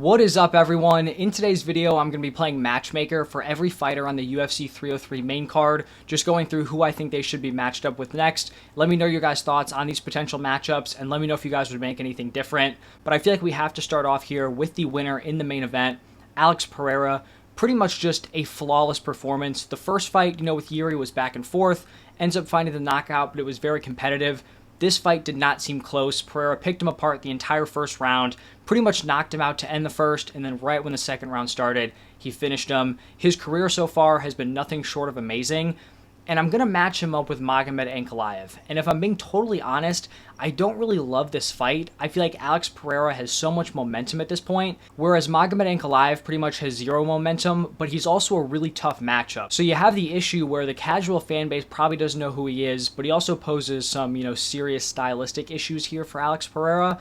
What is up, everyone? In today's video, I'm going to be playing Matchmaker for every fighter on the UFC 303 main card, just going through who I think they should be matched up with next. Let me know your guys' thoughts on these potential matchups, and let me know if you guys would make anything different. But I feel like we have to start off here with the winner in the main event, Alex Pereira. Pretty much just a flawless performance. The first fight, with Jiri was back and forth, ends up finding the knockout, but it was very competitive. This fight did not seem close. Pereira picked him apart the entire first round, pretty much knocked him out to end the first, and then right when the second round started, he finished him. His career so far has been nothing short of amazing, and I'm going to match him up with Magomed Ankalaev. And if I'm being totally honest, I don't really love this fight. I feel like Alex Pereira has so much momentum at this point, whereas Magomed Ankalaev pretty much has zero momentum, but he's also a really tough matchup. So you have the issue where the casual fan base probably doesn't know who he is, but he also poses some, serious stylistic issues here for Alex Pereira.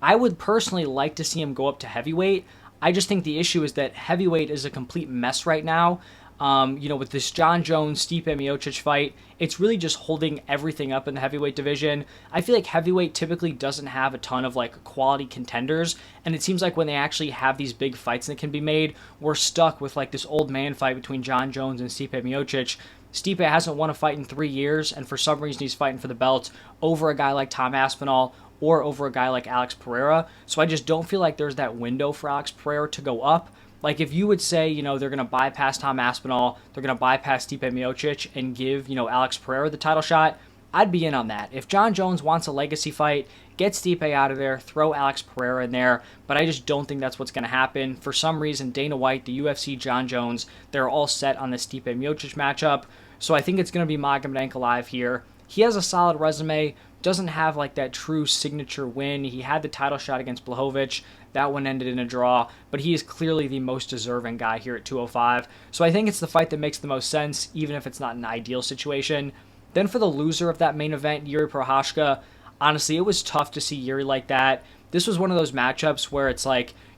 I would personally like to see him go up to heavyweight. I just think the issue is that heavyweight is a complete mess right now. With this Jon Jones-Stipe Miocic fight, it's really just holding everything up in the heavyweight division. I feel like heavyweight typically doesn't have a ton of quality contenders, and it seems like when they actually have these big fights that can be made, we're stuck with this old man fight between Jon Jones and Stipe Miocic. Stipe hasn't won a fight in 3 years, and for some reason he's fighting for the belt over a guy like Tom Aspinall or over a guy like Alex Pereira. So I just don't feel like there's that window for Alex Pereira to go up. If you would say, they're going to bypass Tom Aspinall, they're going to bypass Stipe Miocic and give, Alex Pereira the title shot, I'd be in on that. If Jon Jones wants a legacy fight, get Stipe out of there, throw Alex Pereira in there, but I just don't think that's what's going to happen. For some reason, Dana White, the UFC, Jon Jones, they're all set on the Stipe Miocic matchup, so I think it's going to be Magomed Ankalaev here. He has a solid resume, doesn't have that true signature win. He had the title shot against Blachowicz. That one ended in a draw, but he is clearly the most deserving guy here at 205. So I think it's the fight that makes the most sense, even if it's not an ideal situation. Then for the loser of that main event, Jiri Prochazka, honestly, it was tough to see Jiri like that. This was one of those matchups where it's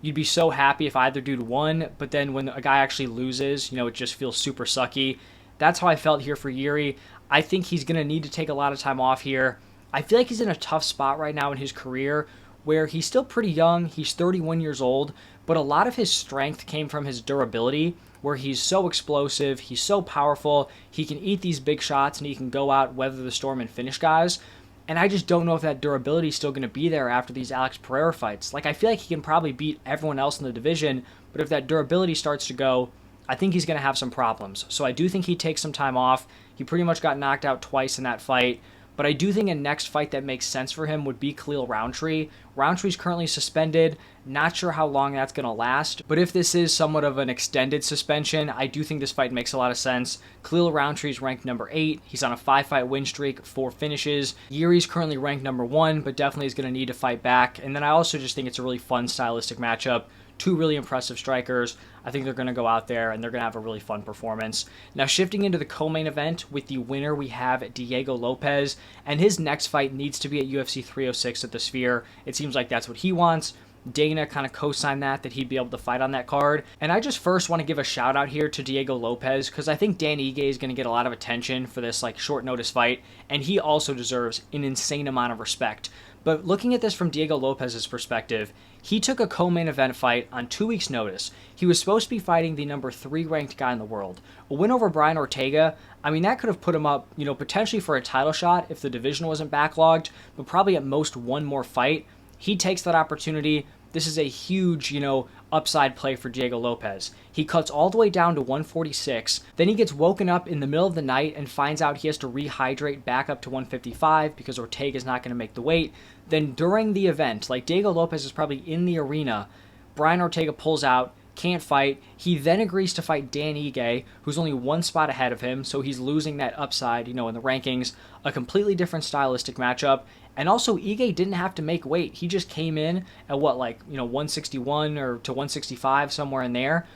you'd be so happy if either dude won, but then when a guy actually loses, it just feels super sucky. That's how I felt here for Jiri. I think he's going to need to take a lot of time off here. I feel like he's in a tough spot right now in his career where he's still pretty young. He's 31 years old, but a lot of his strength came from his durability, where he's so explosive, he's so powerful, he can eat these big shots, and he can go out, weather the storm, and finish guys. And I just don't know if that durability is still going to be there after these Alex Pereira fights. I feel like he can probably beat everyone else in the division, but if that durability starts to go, I think he's going to have some problems. So I do think he takes some time off. He pretty much got knocked out twice in that fight. But I do think a next fight that makes sense for him would be Khalil Rountree. Rountree's currently suspended. Not sure how long that's going to last. But if this is somewhat of an extended suspension, I do think this fight makes a lot of sense. Khalil Rountree's ranked number 8. He's on a 5-fight win streak, 4 finishes. Jiri's currently ranked number 1, but definitely is going to need to fight back. And then I also just think it's a really fun stylistic matchup. Two really impressive strikers. I think they're going to go out there and they're going to have a really fun performance. Now, shifting into the co-main event with the winner, we have Diego Lopes, and his next fight needs to be at UFC 306 at the Sphere. It seems like that's what he wants. Dana kind of co-signed that he'd be able to fight on that card. And I just first want to give a shout out here to Diego Lopes because I think Dan Ige is going to get a lot of attention for this short notice fight, and he also deserves an insane amount of respect. But looking at this from Diego Lopes' perspective, he took a co-main event fight on 2 weeks' notice. He was supposed to be fighting the number 3 ranked guy in the world. A win over Brian Ortega, that could have put him up, potentially for a title shot if the division wasn't backlogged, but probably at most one more fight. He takes that opportunity. This is a huge, upside play for Diego Lopes. He cuts all the way down to 146. Then he gets woken up in the middle of the night and finds out he has to rehydrate back up to 155 because Ortega's not going to make the weight. Then during the event, Diego Lopes is probably in the arena, Brian Ortega pulls out, can't fight. He then agrees to fight Dan Ige, who's only 1 spot ahead of him, so he's losing that upside, in the rankings. A completely different stylistic matchup. And also, Ige didn't have to make weight. He just came in at 161 or to 165, somewhere in there.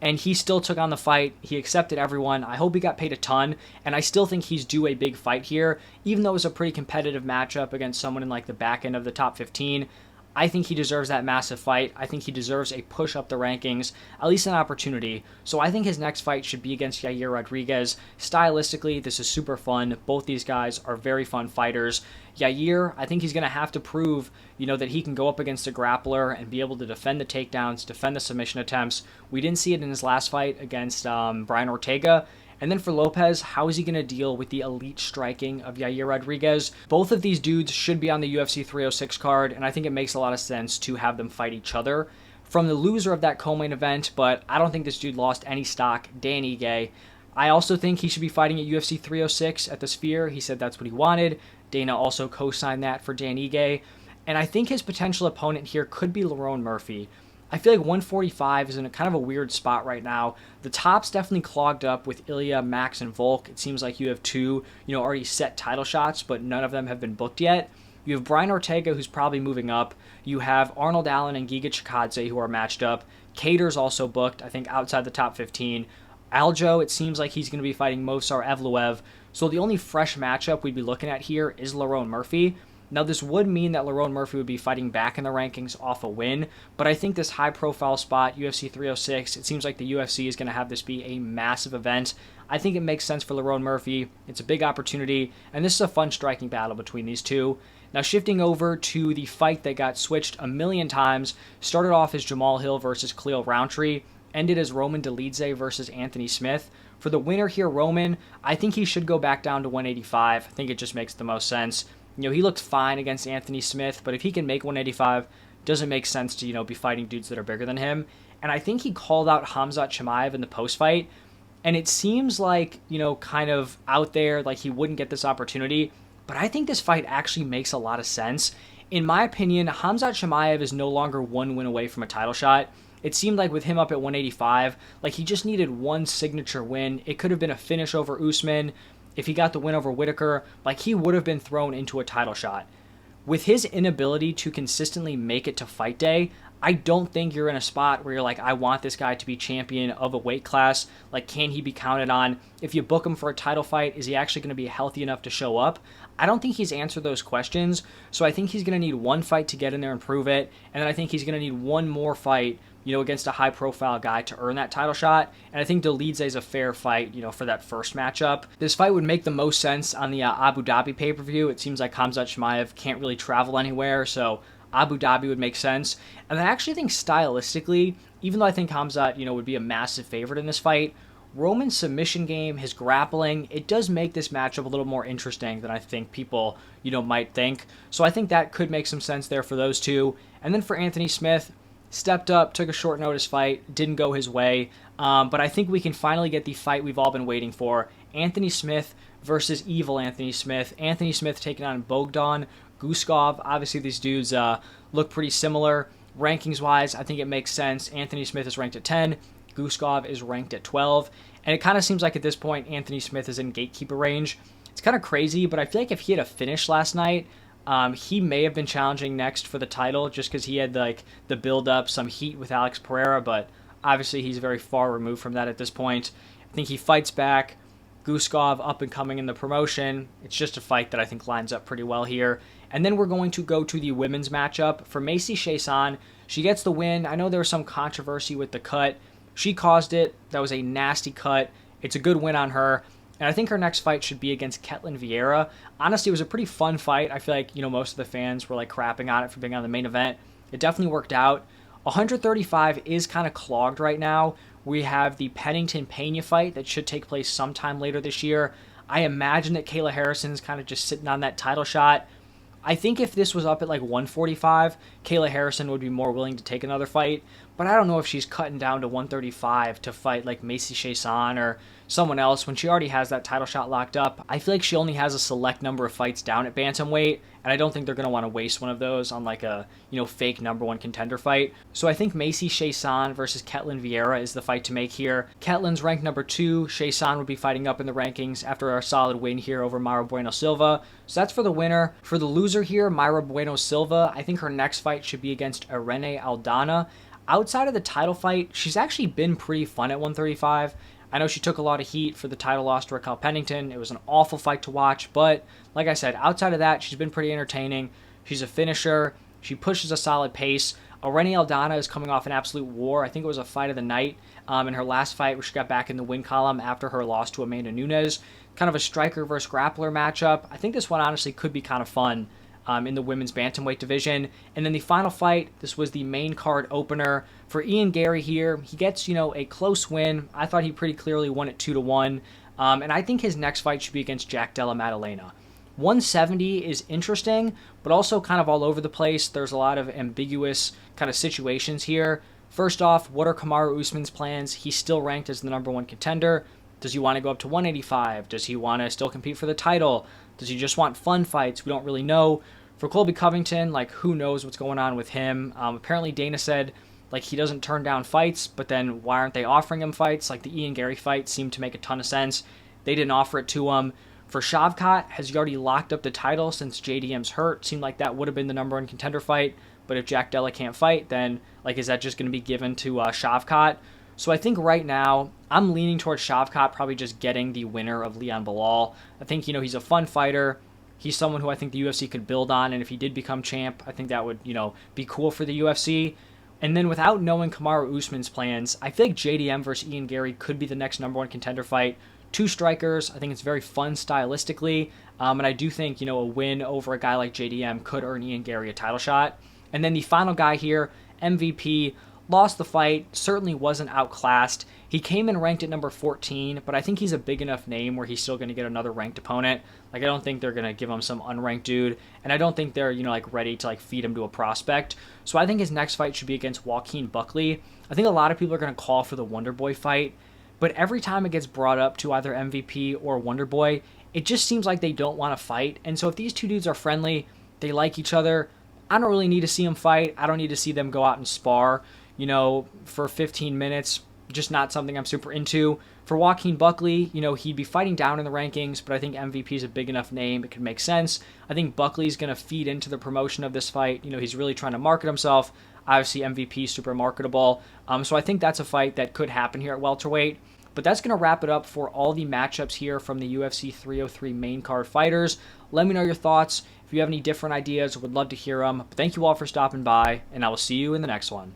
And he still took on the fight. He accepted everyone. I hope he got paid a ton. And I still think he's due a big fight here. Even though it was a pretty competitive matchup against someone in the back end of the top 15, I think he deserves that massive fight. I think he deserves a push up the rankings, at least an opportunity. So I think his next fight should be against Yair Rodriguez. Stylistically, this is super fun. Both these guys are very fun fighters. Yair, I think he's going to have to prove, that he can go up against a grappler and be able to defend the takedowns, defend the submission attempts. We didn't see it in his last fight against Brian Ortega. And then for Lopes, how is he going to deal with the elite striking of Yair Rodriguez? Both of these dudes should be on the UFC 306 card, and I think it makes a lot of sense to have them fight each other. From the loser of that co-main event, but I don't think this dude lost any stock, Dan Ige. I also think he should be fighting at UFC 306 at the Sphere. He said that's what he wanted. Dana also co-signed that for Dan Ige. And I think his potential opponent here could be Lerone Murphy. I feel like 145 is in a kind of a weird spot right now. The top's definitely clogged up with Ilya, Max, and Volk. It seems like you have two, already set title shots, but none of them have been booked yet. You have Brian Ortega, who's probably moving up. You have Arnold Allen and Giga Chikadze, who are matched up. Cater's also booked, I think, outside the top 15. Aljo, it seems like he's going to be fighting Movsar Evloev. So the only fresh matchup we'd be looking at here is Lerone Murphy. Now, this would mean that Lerone Murphy would be fighting back in the rankings off a win, but I think this high-profile spot, UFC 306, it seems like the UFC is going to have this be a massive event. I think it makes sense for Lerone Murphy. It's a big opportunity, and this is a fun striking battle between these two. Now, shifting over to the fight that got switched a million times, started off as Jamal Hill versus Khalil Rountree, ended as Roman Dolidze versus Anthony Smith. For the winner here, Roman, I think he should go back down to 185. I think it just makes the most sense. He looked fine against Anthony Smith, but if he can make 185, doesn't make sense to, be fighting dudes that are bigger than him. And I think he called out Khamzat Chimaev in the post-fight, and it seems like, kind of out there, like he wouldn't get this opportunity, but I think this fight actually makes a lot of sense. In my opinion, Khamzat Chimaev is no longer one win away from a title shot. It seemed like with him up at 185, like he just needed one signature win. It could have been a finish over Usman. If he got the win over Whitaker, like he would have been thrown into a title shot. With his inability to consistently make it to fight day, I don't think you're in a spot where you're like, I want this guy to be champion of a weight class. Like, can he be counted on? If you book him for a title fight, is he actually going to be healthy enough to show up? I don't think he's answered those questions, so I think he's going to need one fight to get in there and prove it, and then I think he's going to need one more fight, against a high-profile guy to earn that title shot, and I think Dolidze is a fair fight, for that first matchup. This fight would make the most sense on the Abu Dhabi pay-per-view. It seems like Khamzat Chimaev can't really travel anywhere, so Abu Dhabi would make sense. And I actually think stylistically, even though I think Khamzat, would be a massive favorite in this fight, Roman's submission game, his grappling, it does make this matchup a little more interesting than I think people, might think. So I think that could make some sense there for those two. And then for Anthony Smith, stepped up, took a short notice fight, didn't go his way, but I think we can finally get the fight we've all been waiting for. Anthony Smith versus evil Anthony Smith. Anthony Smith taking on Bogdan Guskov. Obviously, these dudes look pretty similar. Rankings-wise, I think it makes sense. Anthony Smith is ranked at 10. Guskov is ranked at 12. And it kind of seems like at this point, Anthony Smith is in gatekeeper range. It's kind of crazy, but I feel like if he had a finish last night, he may have been challenging next for the title just because he had the build-up, some heat with Alex Pereira, but obviously he's very far removed from that at this point. I think he fights back. Guskov up and coming in the promotion. It's just a fight that I think lines up pretty well here. And then we're going to go to the women's matchup. For Macy Chiasson, she gets the win. I know there was some controversy with the cut. She caused it. That was a nasty cut. It's a good win on her. And I think her next fight should be against Ketlen Vieira. Honestly, it was a pretty fun fight. I feel like, most of the fans were crapping on it for being on the main event. It definitely worked out. 135 is kind of clogged right now. We have the Pennington-Pena fight that should take place sometime later this year. I imagine that Kayla Harrison's kind of just sitting on that title shot. I think if this was up at 145, Kayla Harrison would be more willing to take another fight, but I don't know if she's cutting down to 135 to fight Macy Chiasson or someone else when she already has that title shot locked up. I feel like she only has a select number of fights down at bantamweight, and I don't think they're going to want to waste one of those on a fake number one contender fight. So I think Macy Chiasson versus Ketlen Vieira is the fight to make here. Ketlen's ranked number 2. Chiasson would be fighting up in the rankings after a solid win here over Mayra Bueno Silva. So that's for the winner. For the loser here, Mayra Bueno Silva, I think her next fight should be against Irene Aldana. Outside of the title fight, she's actually been pretty fun at 135. I know she took a lot of heat for the title loss to Raquel Pennington. It was an awful fight to watch, but like I said, outside of that, she's been pretty entertaining. She's a finisher. She pushes a solid pace. Irene Aldana is coming off an absolute war. I think it was a fight of the night in her last fight where she got back in the win column after her loss to Amanda Nunes. Kind of a striker versus grappler matchup. I think this one honestly could be kind of fun in the women's bantamweight division. And then the final fight, this was the main card opener for Ian Garry here. He gets, a close win. I thought he pretty clearly won it 2-1. And I think his next fight should be against Jack Della Maddalena. 170 is interesting, but also kind of all over the place. There's a lot of ambiguous kind of situations here. First off, what are Kamaru Usman's plans? He's still ranked as the #1 contender. Does he want to go up to 185? Does he want to still compete for the title? Does he just want fun fights? We don't really know. For Colby Covington, who knows what's going on with him? Apparently Dana said, he doesn't turn down fights, but then why aren't they offering him fights? The Ian Garry fight seemed to make a ton of sense. They didn't offer it to him. For Shavkat, has he already locked up the title since JDM's hurt? Seemed like that would have been the #1 contender fight, but if Jack Della can't fight, then, is that just going to be given to Shavkat? So I think right now, I'm leaning towards Shavkat probably just getting the winner of Leon Bilal. I think, he's a fun fighter. He's someone who I think the UFC could build on, and if he did become champ, I think that would, be cool for the UFC. And then without knowing Kamaru Usman's plans, I feel like JDM versus Ian Garry could be the next #1 contender fight. Two strikers. I think it's very fun stylistically. And I do think, a win over a guy like JDM could earn Ian Garry a title shot. And then the final guy here, MVP, lost the fight, certainly wasn't outclassed. He came in ranked at number 14, but I think he's a big enough name where he's still going to get another ranked opponent. I don't think they're going to give him some unranked dude, and I don't think they're, ready to, feed him to a prospect. So I think his next fight should be against Joaquin Buckley. I think a lot of people are going to call for the Wonderboy fight, but every time it gets brought up to either MVP or Wonderboy, it just seems like they don't want to fight. And so if these two dudes are friendly, they like each other, I don't really need to see them fight. I don't need to see them go out and spar, for 15 minutes. Just not something I'm super into. For Joaquin Buckley, he'd be fighting down in the rankings, but I think MVP is a big enough name. It could make sense. I think Buckley's going to feed into the promotion of this fight. He's really trying to market himself. Obviously, MVP super marketable. So I think that's a fight that could happen here at welterweight. But that's going to wrap it up for all the matchups here from the UFC 303 main card fighters. Let me know your thoughts. If you have any different ideas, would love to hear them. But thank you all for stopping by, and I will see you in the next one.